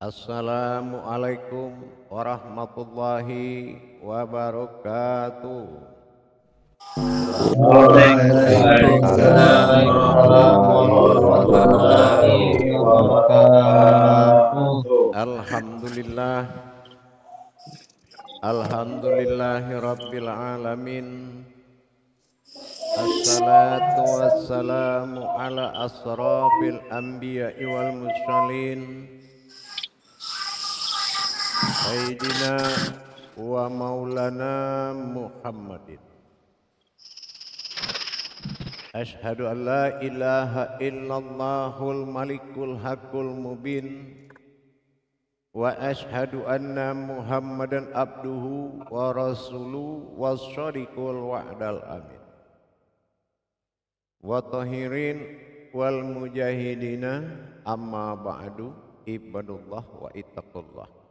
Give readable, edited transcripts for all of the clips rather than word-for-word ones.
Assalamualaikum warahmatullahi wabarakatuh. Waalaikumsalam warahmatullahi wabarakatuh. Alhamdulillahi rabbil alamin. Assalatu wassalamu ala asrafil anbiya'i wal mursalin Sayyidina wa maulana Muhammadin. Ashhadu an la ilaha illallahul malikul haqqul mubin wa ashhadu anna Muhammadan abduhu wa rasuluhu wasyariqul wa'dal amin wa tahirin wal mujahidina amma ba'du ibadullah wa ittaqullah.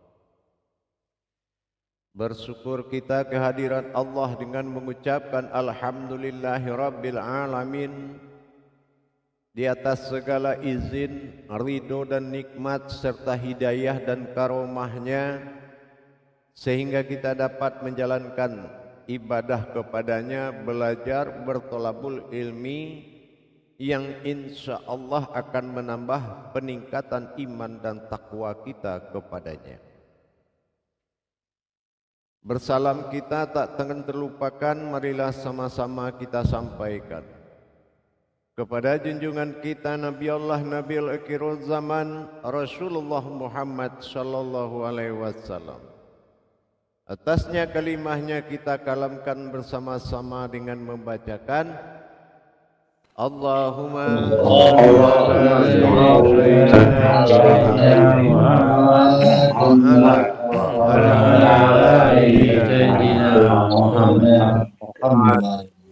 Bersyukur kita kehadiran Allah dengan mengucapkan alhamdulillahi rabbil alamin di atas segala izin, ridho dan nikmat serta hidayah dan karomahnya, sehingga kita dapat menjalankan ibadah kepadanya, belajar bertolabul ilmi yang insya Allah akan menambah peningkatan iman dan takwa kita kepadanya. Bersalam kita tak akan terlupakan, marilah sama-sama kita sampaikan kepada junjungan kita Nabi Allah Nabiul Akhirul Zaman Rasulullah Muhammad sallallahu alaihi wasallam. Atasnya kalimahnya kita kalamkan bersama-sama dengan membacakan Allahumma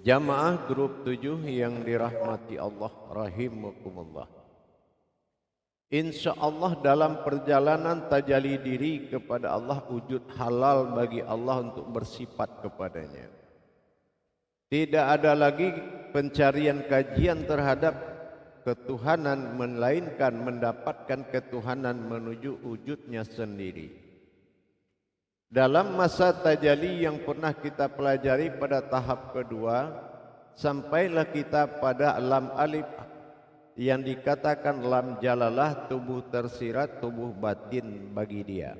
Jamaah grup 7 yang dirahmati Allah rahimakumullah. Insya Allah dalam perjalanan tajalli diri kepada Allah, wujud halal bagi Allah untuk bersifat kepadanya. Tidak ada lagi pencarian kajian terhadap ketuhanan, melainkan mendapatkan ketuhanan menuju wujudnya sendiri. Dalam masa tajalli yang pernah kita pelajari pada tahap kedua, sampailah kita pada lam alif yang dikatakan lam jalalah, tubuh tersirat, tubuh batin bagi dia.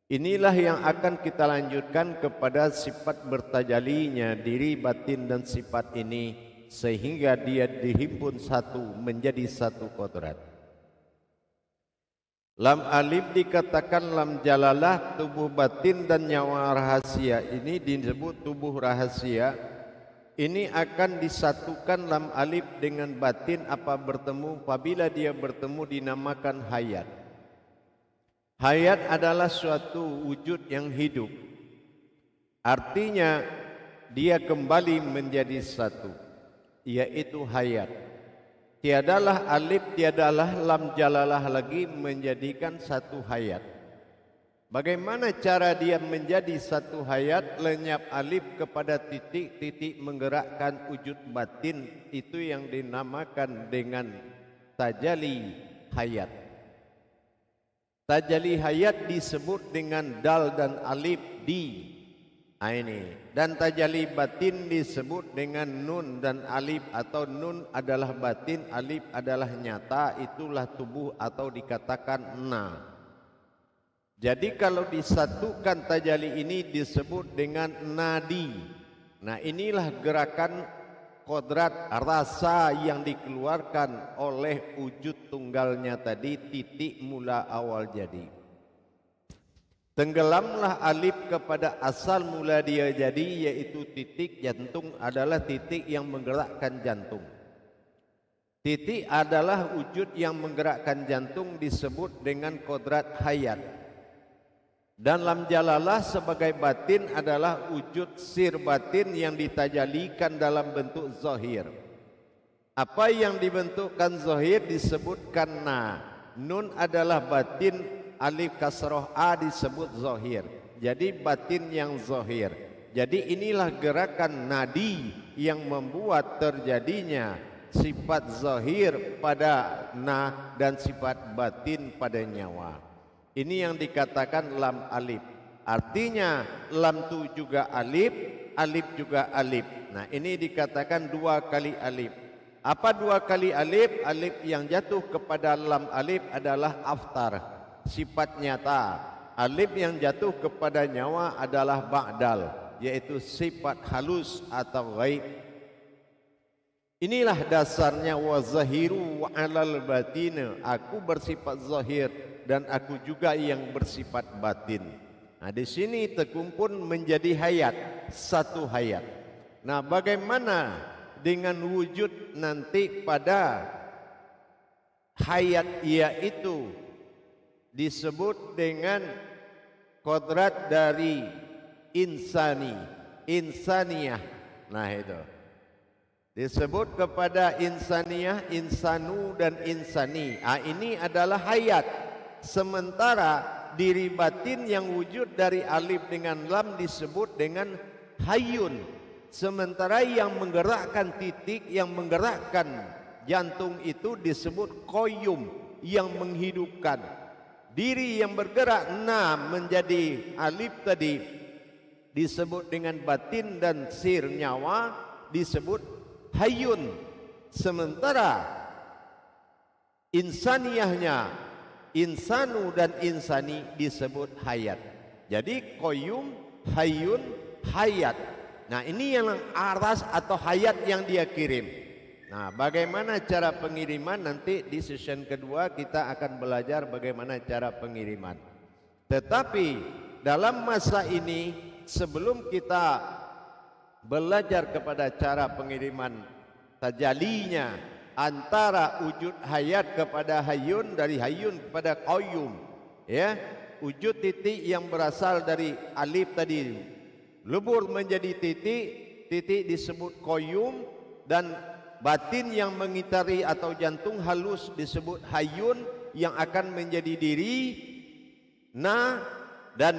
Inilah yang akan kita lanjutkan kepada sifat bertajalinya diri, batin dan sifat ini, sehingga dia dihimpun satu menjadi satu kodrat. Lam alif dikatakan lam jalalah, tubuh batin dan nyawa rahasia. Ini disebut tubuh rahasia. Ini akan disatukan lam alif dengan batin apa bertemu. Apabila dia bertemu dinamakan hayat. Hayat adalah suatu wujud yang hidup. Artinya dia kembali menjadi satu, yaitu hayat. Tiadalah alif, tiadalah lam jalalah lagi menjadikan satu hayat. Bagaimana cara dia menjadi satu hayat? Lenyap alif kepada titik, titik menggerakkan wujud batin, itu yang dinamakan dengan tajalli hayat. Tajalli hayat disebut dengan dal dan alif di. Ini. Dan tajalli batin disebut dengan nun dan alif, atau nun adalah batin, alif adalah nyata, itulah tubuh atau dikatakan na. Jadi kalau disatukan tajalli ini disebut dengan nadi. Nah, inilah gerakan kodrat rasa yang dikeluarkan oleh wujud tunggalnya tadi, titik mula awal jadi. Tenggelamlah alif kepada asal mula dia jadi, yaitu titik. Jantung adalah titik yang menggerakkan jantung. Titik adalah wujud yang menggerakkan jantung, disebut dengan kodrat hayat. Dan lam jalalah sebagai batin adalah wujud sir batin yang ditajalikan dalam bentuk zahir. Apa yang dibentukkan zahir disebutkan na. Nun adalah batin, alif kasroh a disebut zahir. Jadi batin yang zahir. Jadi inilah gerakan nadi yang membuat terjadinya sifat zahir pada dan sifat batin pada nyawa. Ini yang dikatakan lam alif. Artinya lam tu juga alif, alif juga alif. Nah, ini dikatakan dua kali alif. Apa dua kali alif? Alif yang jatuh kepada lam alif adalah aftar, sifat nyata. Alif yang jatuh kepada nyawa adalah ba'dal, yaitu sifat halus atau ghaib. Inilah dasarnya wa zahiru wa alal batin. Aku bersifat zahir dan aku juga yang bersifat batin. Nah, di sini terkumpul menjadi hayat, satu hayat. Nah, bagaimana dengan wujud nanti pada hayat yaitu disebut dengan kodrat dari insaniyah. Nah, itu disebut kepada insaniyah, insanu dan insani. Ini adalah hayat. Sementara diri batin yang wujud dari alif dengan lam disebut dengan hayyun. Sementara yang menggerakkan titik, yang menggerakkan jantung itu disebut qayyum, yang menghidupkan. Diri yang bergerak menjadi alif tadi disebut dengan batin dan sir nyawa disebut hayyun. Sementara insaniyahnya, insanu dan insani disebut hayat. Jadi qayyum, hayyun, hayat. Nah, ini yang aras atau hayat yang dia kirim. Nah, bagaimana cara pengiriman? Nanti di session kedua kita akan belajar bagaimana cara pengiriman. Tetapi dalam masa ini, sebelum kita belajar kepada cara pengiriman tajalinya antara wujud hayat kepada hayyun, dari hayyun kepada qayyum, ya, wujud titik yang berasal dari alif tadi lebur menjadi titik, titik disebut qayyum, dan batin yang mengitari atau jantung halus disebut hayyun yang akan menjadi diri dan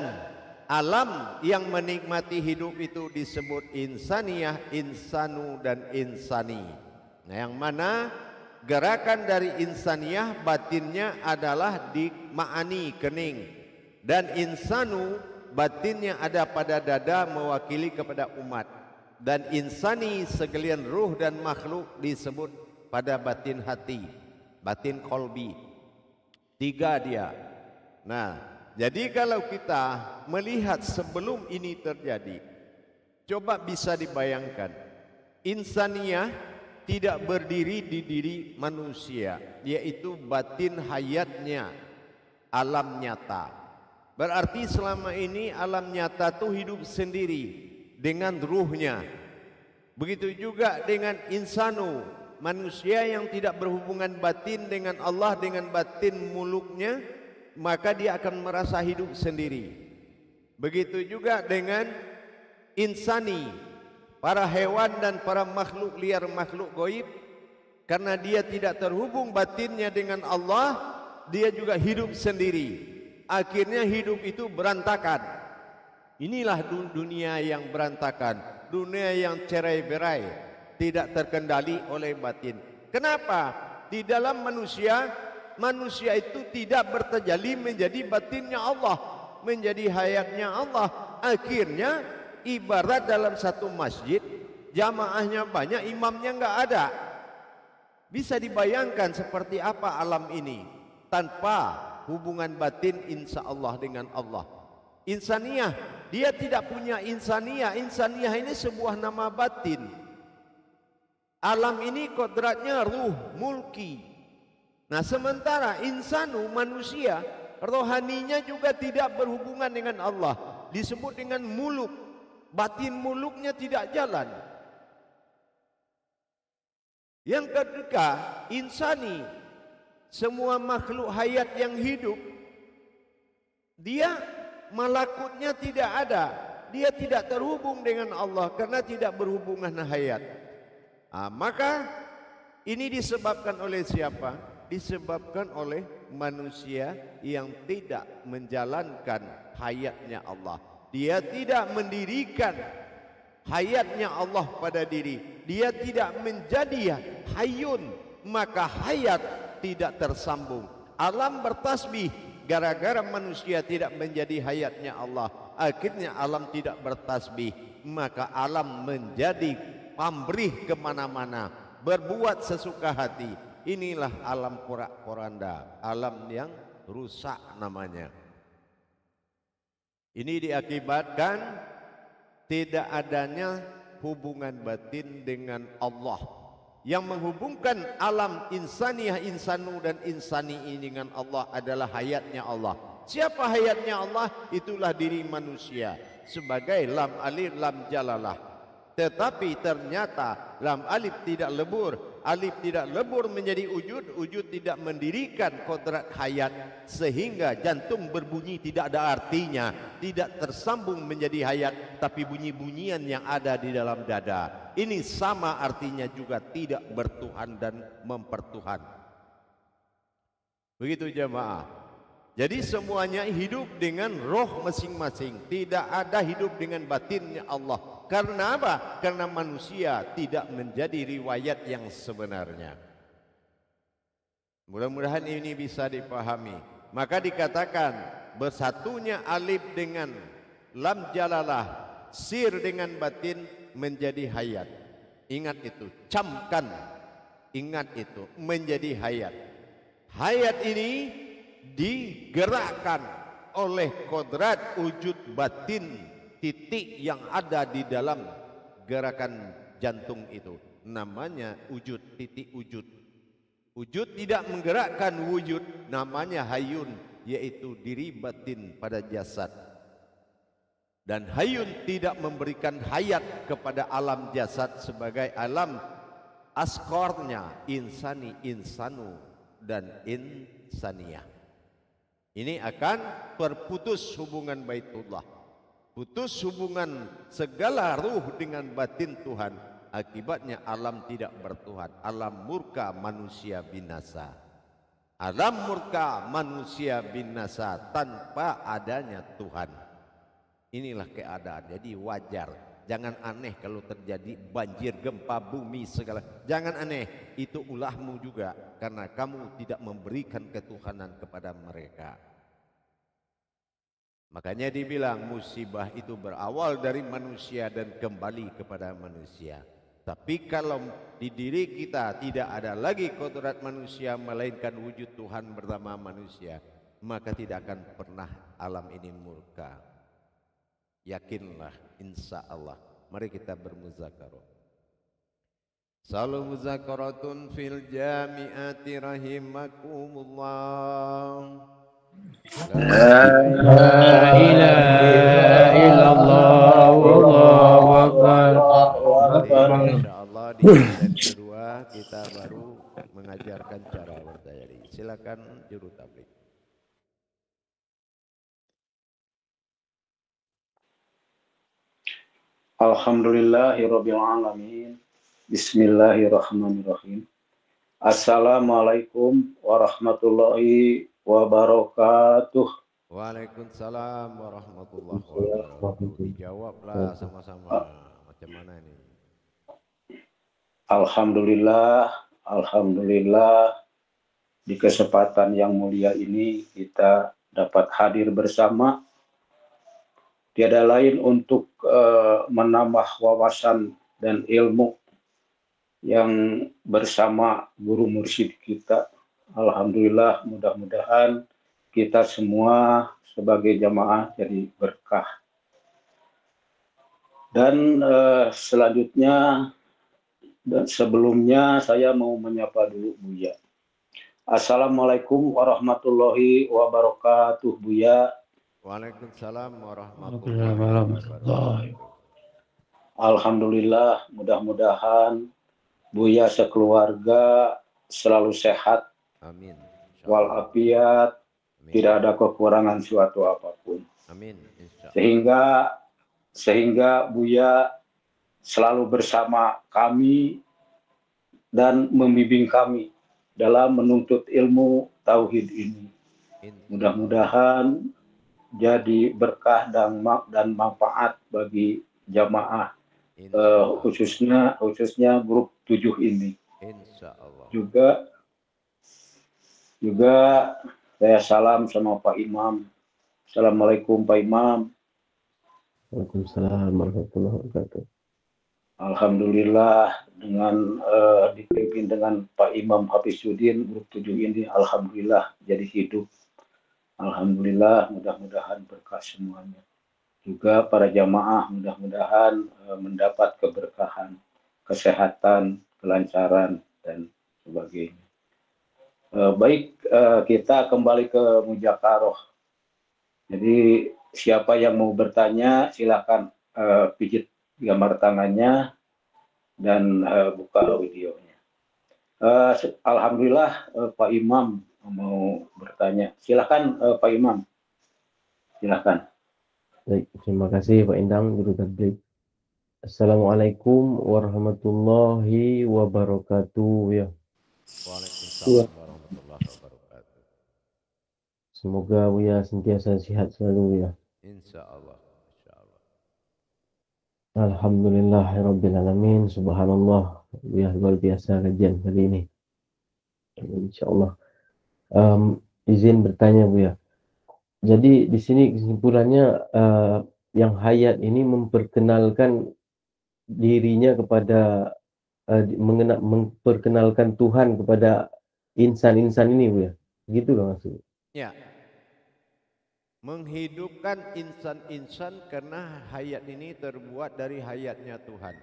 alam yang menikmati hidup itu disebut insaniyah, insanu dan insani. Nah, yang mana gerakan dari insaniyah batinnya adalah di ma'ani, kening, dan insanu batinnya ada pada dada mewakili kepada umat, dan insani sekalian ruh dan makhluk disebut pada batin hati, batin kolbi. Tiga dia. Nah, jadi kalau kita melihat sebelum ini terjadi, coba bisa dibayangkan, insaniyah tidak berdiri di diri manusia, yaitu batin hayatnya, alam nyata. Berarti selama ini alam nyata itu hidup sendiri dengan ruhnya. Begitu juga dengan insanu, manusia yang tidak berhubungan batin dengan Allah, dengan batin muluknya, maka dia akan merasa hidup sendiri. Begitu juga dengan insani, para hewan dan para makhluk liar, makhluk gaib, karena dia tidak terhubung batinnya dengan Allah, dia juga hidup sendiri. Akhirnya hidup itu berantakan. Inilah dunia yang berantakan, dunia yang cerai-berai, tidak terkendali oleh batin. Kenapa? Di dalam manusia itu tidak bertajalli menjadi batinnya Allah, menjadi hayatnya Allah. Akhirnya ibarat dalam satu masjid, jamaahnya banyak, imamnya enggak ada. Bisa dibayangkan seperti apa alam ini tanpa hubungan batin insya Allah dengan Allah. Insaniyah, dia tidak punya insaniyah. Insaniyah ini sebuah nama batin. Alam ini kodratnya ruh, mulki. Nah, sementara insanu, manusia, rohaninya juga tidak berhubungan dengan Allah, disebut dengan muluk. Batin muluknya tidak jalan. Yang ketiga, insani, semua makhluk hayat yang hidup, dia malakutnya tidak ada, dia tidak terhubung dengan Allah karena tidak berhubungan hayat. Maka ini disebabkan oleh siapa? Disebabkan oleh manusia yang tidak menjalankan hayatnya Allah. Dia tidak mendirikan hayatnya Allah pada diri. Dia tidak menjadi hayyun, maka hayat tidak tersambung. Alam bertasbih gara-gara manusia tidak menjadi hayatnya Allah. Akhirnya alam tidak bertasbih, maka alam menjadi pamrih kemana-mana, berbuat sesuka hati. Inilah alam porak-poranda, alam yang rusak namanya. Ini diakibatkan tidak adanya hubungan batin dengan Allah. Yang menghubungkan alam insaniyah, insanu dan insani ini dengan Allah adalah hayatnya Allah. Siapa hayatnya Allah? Itulah diri manusia sebagai lam alif lam jalalah. Tetapi ternyata lam alif tidak lebur, alif tidak lebur menjadi wujud, wujud tidak mendirikan kodrat hayat, sehingga jantung berbunyi tidak ada artinya, tidak tersambung menjadi hayat, tapi bunyi-bunyian yang ada di dalam dada. Ini sama artinya juga tidak bertuhan dan mempertuhan. Begitu jemaah. Jadi semuanya hidup dengan roh masing-masing, tidak ada hidup dengan batinnya Allah. Karena apa? Karena manusia tidak menjadi riwayat yang sebenarnya. Mudah-mudahan ini bisa dipahami. Maka dikatakan bersatunya alif dengan lam jalalah, sir dengan batin menjadi hayat. Ingat itu, camkan. Ingat itu, menjadi hayat. Hayat ini digerakkan oleh kodrat wujud batin, titik yang ada di dalam gerakan jantung itu. Namanya wujud, titik wujud. Wujud tidak menggerakkan wujud, namanya hayyun, yaitu diri batin pada jasad. Dan hayyun tidak memberikan hayat kepada alam jasad sebagai alam askornya, insani, insanu, dan insaniyah. Ini akan terputus hubungan Baitullah, putus hubungan segala ruh dengan batin Tuhan. Akibatnya alam tidak bertuhan, alam murka, manusia binasa. Alam murka, manusia binasa tanpa adanya Tuhan. Inilah keadaan. Jadi wajar, jangan aneh kalau terjadi banjir, gempa bumi segala. Jangan aneh, itu ulahmu juga, karena kamu tidak memberikan ketuhanan kepada mereka. Makanya dibilang musibah itu berawal dari manusia dan kembali kepada manusia. Tapi kalau di diri kita tidak ada lagi kodrat manusia melainkan wujud Tuhan bernama manusia, maka tidak akan pernah alam ini murka. Yakinlah, insya Allah. Mari kita bermuzakarah. Salu muzakaratun fil jami'ati rahimakumullah. La ilaha illallah wallahu akbar. Insyaallah di bulan kedua kita baru mengajarkan cara berdayari. Silakan juru tabligh. Alhamdulillahirabbil alamin. Bismillahirrahmanirrahim. Assalamualaikum warahmatullahi wabarakatuh. Waalaikumsalam warahmatullahi wabarakatuh. Dijawablah sama-sama. Macam mana ini? Alhamdulillah, alhamdulillah, di kesempatan yang mulia ini kita dapat hadir bersama. Tiada lain untuk menambah wawasan dan ilmu yang bersama guru mursyid kita. Alhamdulillah, mudah-mudahan kita semua sebagai jamaah jadi berkah. Dan selanjutnya dan sebelumnya saya mau menyapa dulu Buya. Assalamualaikum warahmatullahi wabarakatuh Buya. Waalaikumsalam warahmatullahi wabarakatuh. Alhamdulillah, mudah-mudahan Buya sekeluarga selalu sehat. Amin. Walafiat, tidak ada kekurangan suatu apapun. Amin. Sehingga Buya selalu bersama kami dan membimbing kami dalam menuntut ilmu tauhid ini. Mudah-mudahan jadi berkah dan manfaat bagi jamaah khususnya grup 7 ini. Insya Allah. Juga saya salam sama Pak Imam. Assalamualaikum Pak Imam. Waalaikumsalam warahmatullahi wabarakatuh. Alhamdulillah dengan dipimpin dengan Pak Imam Hafizuddin grup 7 ini, alhamdulillah jadi hidup. Alhamdulillah, mudah-mudahan berkah semuanya. Juga para jamaah mudah-mudahan mendapat keberkahan, kesehatan, kelancaran dan sebagainya. Baik, kita kembali ke Mujakaroh. Jadi siapa yang mau bertanya silakan pijit gambar tangannya dan buka videonya. Alhamdulillah Pak Imam mau bertanya. Silakan Pak Imam. Silakan. Baik, terima kasih Pak Endang Guru Tabligh. Assalamualaikum warahmatullahi wabarakatuh ya. Waalaikumsalam warahmatullahi wabarakatuh. Semoga Buya sentiasa sehat selalu ya. Insya Allah. Alhamdulillahirrabbilalamin. Subhanallah. Buya luar biasa kajian kali ini. Insya Allah. Izin bertanya Buya. Jadi di sini kesimpulannya yang hayat ini memperkenalkan dirinya kepada memperkenalkan Tuhan kepada insan-insan ini Buya. Gitu kan maksudnya? Ya. Menghidupkan insan-insan karena hayat ini terbuat dari hayatnya Tuhan.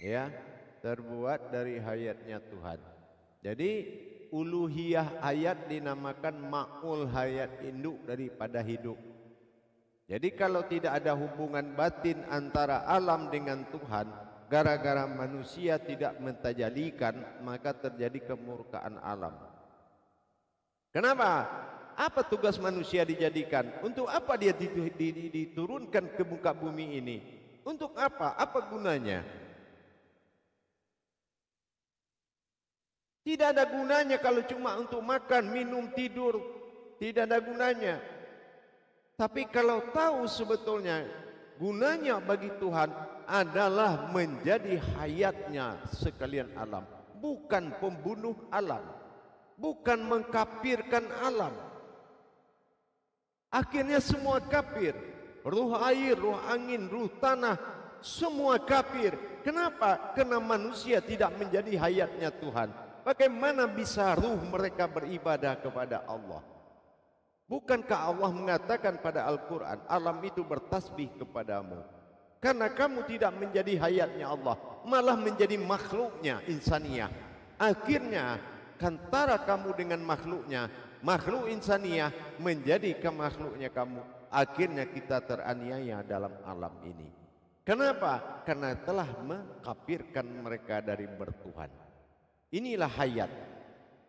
Ya, terbuat dari hayatnya Tuhan. Jadi uluhiyah hayat dinamakan ma'ul hayat, induk daripada hidup. Jadi kalau tidak ada hubungan batin antara alam dengan Tuhan, gara-gara manusia tidak mentajalikan, maka terjadi kemurkaan alam. Kenapa? Apa tugas manusia dijadikan? Untuk apa dia diturunkan ke muka bumi ini? Untuk apa? Apa gunanya? Tidak ada gunanya kalau cuma untuk makan, minum, tidur. Tidak ada gunanya. Tapi kalau tahu sebetulnya gunanya bagi Tuhan adalah menjadi hayatnya sekalian alam. Bukan pembunuh alam. Bukan mengkafirkan alam. Akhirnya semua kafir. Ruh air, ruh angin, ruh tanah, semua kafir. Kenapa? Karena manusia tidak menjadi hayatnya Tuhan. Bagaimana bisa ruh mereka beribadah kepada Allah? Bukankah Allah mengatakan pada Al-Quran, alam itu bertasbih kepadamu. Karena kamu tidak menjadi hayatnya Allah, malah menjadi makhluknya, insaniyah. Akhirnya, antara kamu dengan makhluknya, makhluk insaniyah menjadi ke makhluknya kamu. Akhirnya kita teraniaya dalam alam ini. Kenapa? Karena telah mengkafirkan mereka dari bertuhan. Inilah hayat.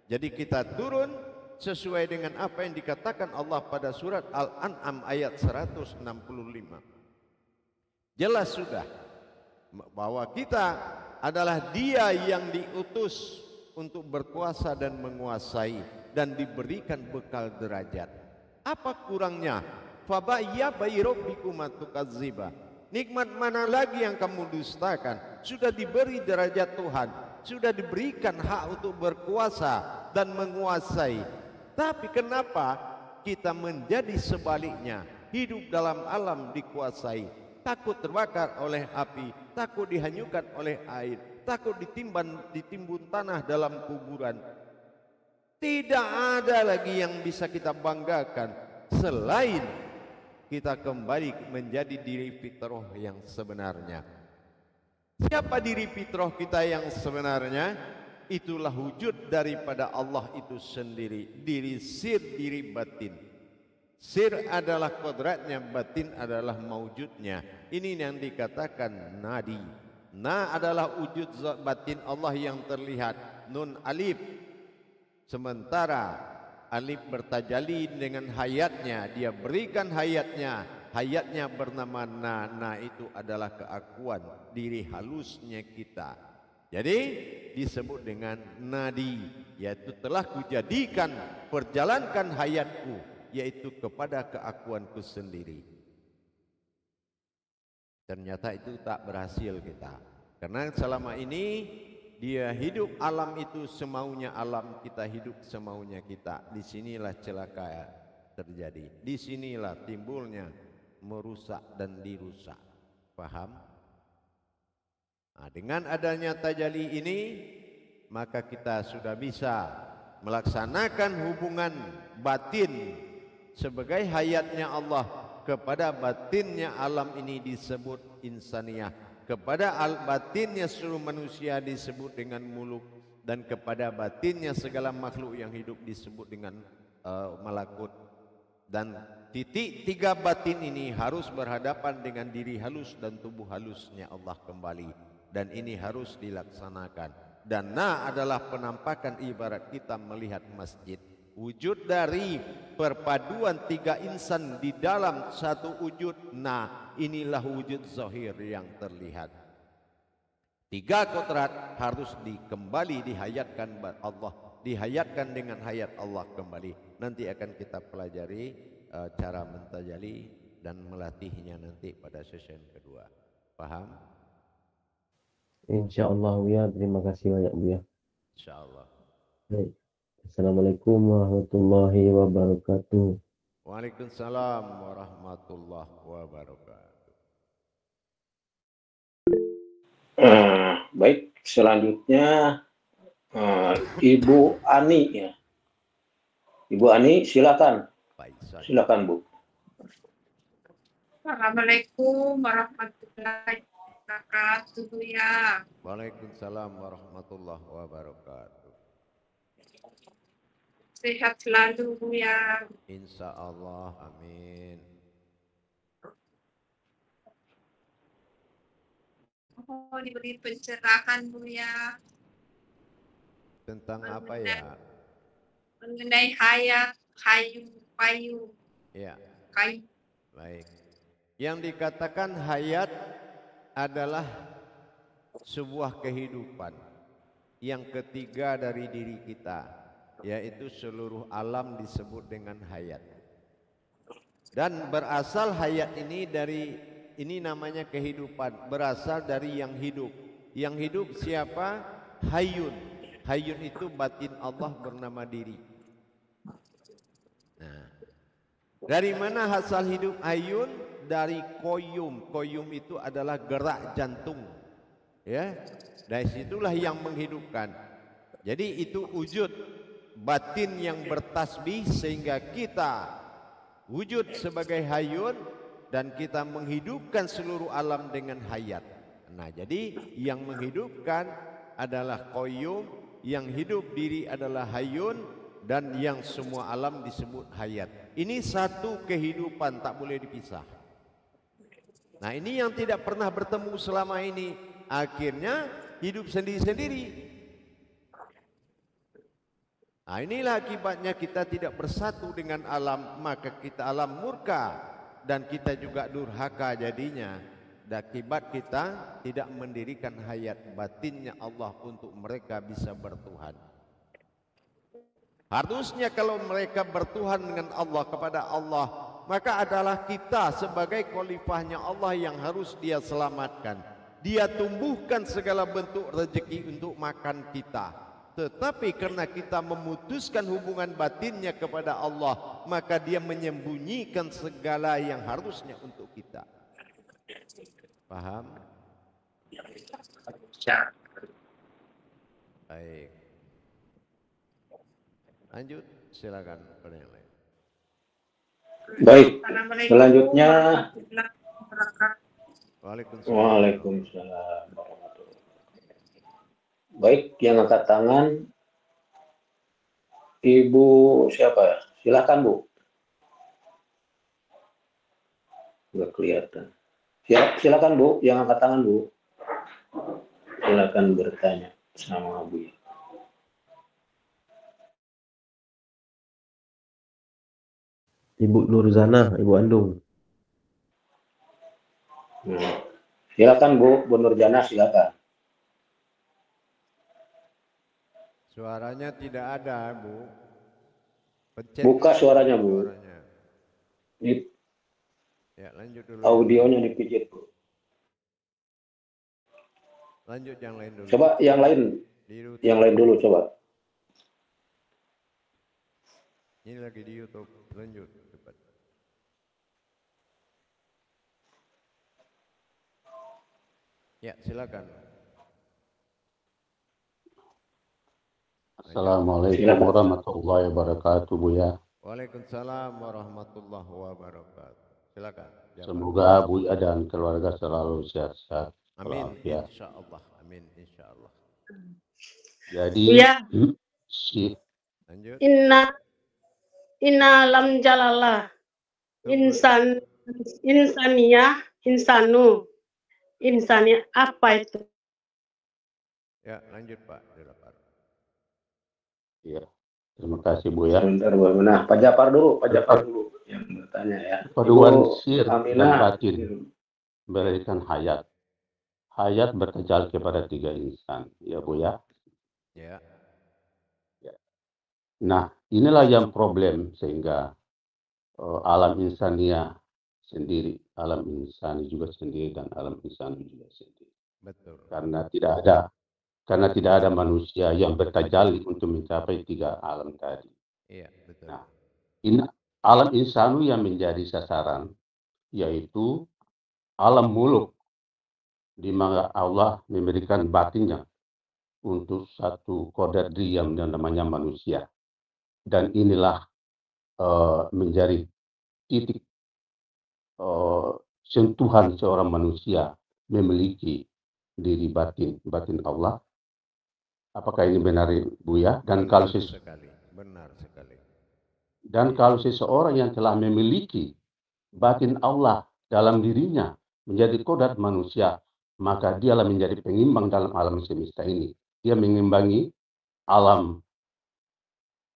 Jadi kita turun sesuai dengan apa yang dikatakan Allah pada surat Al-An'am ayat 165. Jelas sudah bahwa kita adalah Dia yang diutus untuk berkuasa dan menguasai dan diberikan bekal derajat. Apa kurangnya? Fabayya bayrabbikum tukadziba. Nikmat mana lagi yang kamu dustakan? Sudah diberi derajat Tuhan, sudah diberikan hak untuk berkuasa dan menguasai. Tapi kenapa kita menjadi sebaliknya? Hidup dalam alam dikuasai, takut terbakar oleh api, takut dihanyutkan oleh air, takut ditimbun tanah dalam kuburan. Tidak ada lagi yang bisa kita banggakan selain kita kembali menjadi diri fitrah yang sebenarnya. Siapa diri fitrah kita yang sebenarnya? Itulah wujud daripada Allah itu sendiri. Diri sir, diri batin. Sir adalah kodratnya, batin adalah maujudnya. Ini yang dikatakan nadi. Na adalah wujud zat batin Allah yang terlihat. Nun alif. Sementara alif bertajali dengan hayatnya. Dia berikan hayatnya. Hayatnya bernama na. Na itu adalah keakuan diri halusnya kita. Jadi disebut dengan nadi, yaitu telah kujadikan perjalankan hayatku, yaitu kepada keakuanku sendiri. Ternyata itu tak berhasil kita. Karena selama ini dia hidup alam itu semaunya alam, kita hidup semaunya kita. Disinilah celaka terjadi. Disinilah timbulnya merusak dan dirusak. Paham? Nah, dengan adanya tajalli ini, maka kita sudah bisa melaksanakan hubungan batin sebagai hayatnya Allah kepada batinnya alam ini disebut insaniyah, kepada batinnya seluruh manusia disebut dengan muluk, dan kepada batinnya segala makhluk yang hidup disebut dengan malakut. Dan titik tiga batin ini harus berhadapan dengan diri halus dan tubuh halusnya Allah kembali, dan ini harus dilaksanakan. Dan adalah penampakan ibarat kita melihat masjid. Wujud dari perpaduan tiga insan di dalam satu wujud. Inilah wujud zahir yang terlihat. Tiga kodrat harus kembali dihayatkan Allah, dihayatkan dengan hayat Allah kembali. Nanti akan kita pelajari cara mentajali dan melatihnya nanti pada sesi kedua. Paham? Insyaallah ya, terima kasih banyak Bu ya. Insyaallah. Baik. Assalamualaikum warahmatullahi wabarakatuh. Waalaikumsalam warahmatullahi wabarakatuh. Baik, selanjutnya Ibu Ani ya. Ibu Ani, silakan. Silakan Bu. Assalamualaikum warahmatullahi wabarakatuh ya. Waalaikumsalam warahmatullahi wabarakatuh. Sehat selalu ya. Insya Allah, amin. Mohon diberi pencerahan Bu ya. Tentang apa ya? Mengenai hayat, payu. Ya. Kayu. Baik. Yang dikatakan hayat adalah sebuah kehidupan yang ketiga dari diri kita, yaitu seluruh alam disebut dengan hayat. Dan berasal hayat ini ini namanya kehidupan, berasal dari yang hidup. Yang hidup siapa? Hayyun. Hayyun itu batin Allah bernama diri. Nah, dari mana asal hidup hayyun? Dari koyum. Koyum itu adalah gerak jantung. Ya, dari situlah yang menghidupkan. Jadi itu wujud batin yang bertasbih sehingga kita wujud sebagai hayyun dan kita menghidupkan seluruh alam dengan hayat. Nah, jadi yang menghidupkan adalah qayyum, yang hidup diri adalah hayyun, dan yang semua alam disebut hayat. Ini satu kehidupan, tak boleh dipisah. Nah, ini yang tidak pernah bertemu selama ini, akhirnya hidup sendiri-sendiri. Nah, inilah akibatnya kita tidak bersatu dengan alam, maka kita alam murka dan kita juga durhaka jadinya. Dan akibat kita tidak mendirikan hayat batinnya Allah untuk mereka bisa bertuhan. Harusnya kalau mereka bertuhan dengan Allah, kepada Allah, maka adalah kita sebagai khalifahnya Allah yang harus dia selamatkan. Dia tumbuhkan segala bentuk rezeki untuk makan kita. Tetapi karena kita memutuskan hubungan batinnya kepada Allah, maka dia menyembunyikan segala yang harusnya untuk kita. Paham? Baik. Lanjut, silakan pada yang lain. Baik, selanjutnya. Waalaikumsalam. Waalaikumsalam. Baik, yang angkat tangan Ibu siapa ya? Silakan Bu. Nggak kelihatan. Silakan Bu, yang angkat tangan Bu. Silakan bertanya sama Bu. Ibu Nurzana, Ibu Andung. Silakan Bu Nurjana, silakan. Suaranya tidak ada, Bu. Pencet Buka suaranya, Bu. Suaranya. Ya, lanjut dulu. Audionya dipijit, Bu. Lanjut yang lain dulu. Coba yang lain, Di YouTube. yang lain dulu coba. Ini lagi di YouTube. Lanjut cepat. Ya, silakan. Assalamualaikum Silakan. warahmatullahi wabarakatuh, Buya. Waalaikumsalam warahmatullahi wabarakatuh. Silakan. Semoga Buya dan keluarga selalu sehat-sehat. Amin, walafiat. insyaallah. Amin, insyaallah. Jadi, Buya, Lanjut. inna lam jalallah insania apa itu? Ya, lanjut Pak. Silakan. ya, terima kasih Buya. Sebentar Bu Aminah, Pak Japar dulu yang bertanya ya. Paduan Ibu sir dan Aminah. batin memberikan hayat. Hayat berkejal kepada 3 insan, ya Buya. Ya. Nah, inilah yang problem sehingga alam insania sendiri, alam insani juga sendiri dan alam insani juga sendiri. Betul. Karena tidak ada manusia yang bertajalli untuk mencapai 3 alam tadi. Iya, betul. Nah, alam insanu yang menjadi sasaran yaitu alam muluk, di mana Allah memberikan batinnya untuk satu kodratri yang namanya manusia. Dan inilah menjadi titik sentuhan seorang manusia memiliki diri batin Allah. Apakah ini benar, Buya? Dan benar sekali. Dan kalau seseorang yang telah memiliki batin Allah dalam dirinya menjadi kodrat manusia, maka dialah menjadi pengimbang dalam alam semesta ini. Dia mengimbangi alam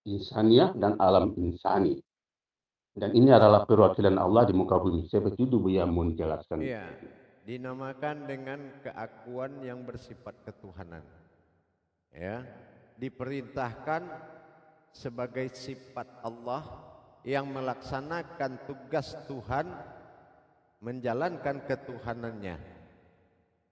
insania dan alam insani. Dan ini adalah perwakilan Allah di muka bumi. Seperti itu Buya mau menjelaskan. Iya, dinamakan dengan keakuan yang bersifat ketuhanan. Ya, diperintahkan sebagai sifat Allah yang melaksanakan tugas Tuhan menjalankan ketuhanannya.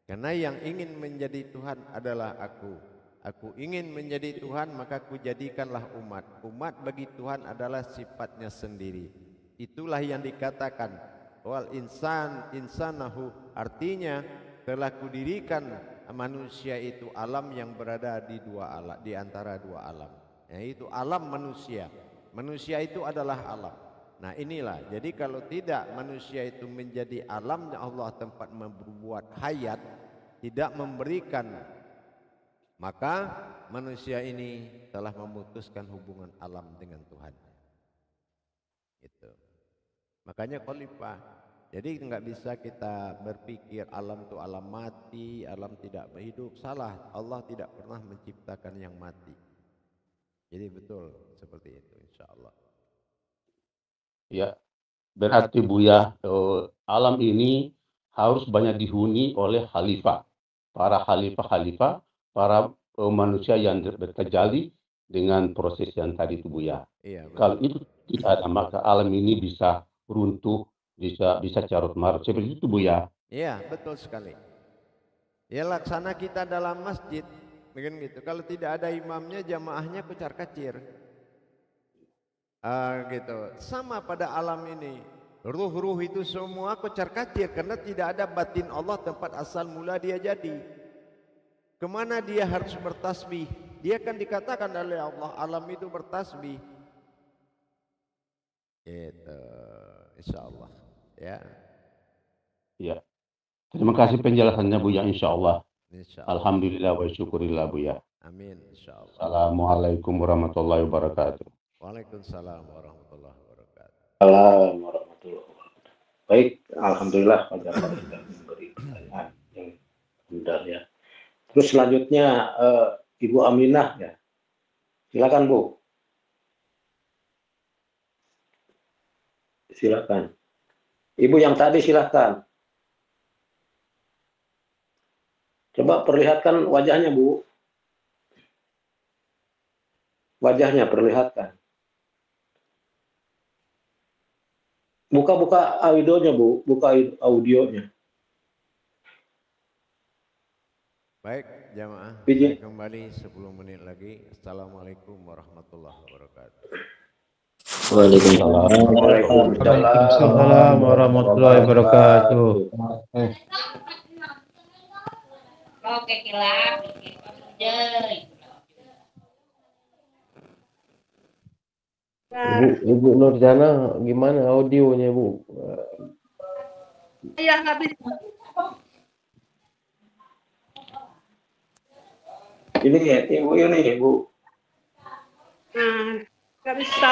Karena yang ingin menjadi Tuhan adalah aku. Aku ingin menjadi Tuhan, maka ku jadikanlah umat. Umat bagi Tuhan adalah sifatnya sendiri. Itulah yang dikatakan wal insanahu, artinya telah kudirikan manusia itu alam yang berada di antara 2 alam. Yaitu alam manusia. Manusia itu adalah alam. Nah inilah, jadi kalau tidak manusia itu menjadi alam Allah tempat membuat hayat, tidak memberikan, maka manusia ini telah memutuskan hubungan alam dengan Tuhan. Itu. Makanya khalifah. Jadi nggak bisa kita berpikir alam itu alam mati, alam tidak hidup. Salah. Allah tidak pernah menciptakan yang mati. Jadi betul seperti itu, insya Allah. Ya, berarti Buya, alam ini harus banyak dihuni oleh khalifah. Para khalifah, para manusia yang bertajalli dengan proses yang tadi itu Buya. Iya, kalau itu tidak ada, maka alam ini bisa runtuh, bisa carut marut. Seperti itu Buya. Iya, betul sekali. Ya laksana kita dalam masjid, begini gitu. Kalau tidak ada imamnya, jamaahnya kucar kacir. Gitu. Sama pada alam ini. Ruh-ruh itu semua kocar kacir karena tidak ada batin Allah tempat asal mula dia jadi. Kemana dia harus bertasbih? Dia kan dikatakan oleh Allah alam itu bertasbih. Itu, insya Allah. Ya. Ya. Terima kasih penjelasannya Buya, insya Allah. Insya Allah. Alhamdulillah wa syukurillah Buya. Amin, insya Allah. Assalamualaikum warahmatullahi wabarakatuh. Waalaikumsalam warahmatullahi wabarakatuh. Assalamualaikum warahmatullahi wabarakatuh. Baik, alhamdulillah Pak Japar sudah memberi pertanyaan yang mudah ya. Terus selanjutnya Ibu Aminah ya. Silakan Bu. Silakan. Ibu yang tadi silakan. Coba perlihatkan wajahnya Bu. Wajahnya perlihatkan. Buka audionya Bu, buka audionya. Baik, jamaah. Izin. Saya kembali 10 menit lagi. Assalamualaikum warahmatullahi wabarakatuh. Waalaikumsalam. Waalaikumsalam warahmatullahi wabarakatuh. Oke, kilang. Ibu Nurjana, gimana audionya Bu? Saya nggak bisa. Ini ya, Ibu ini, Bu. Nggak bisa.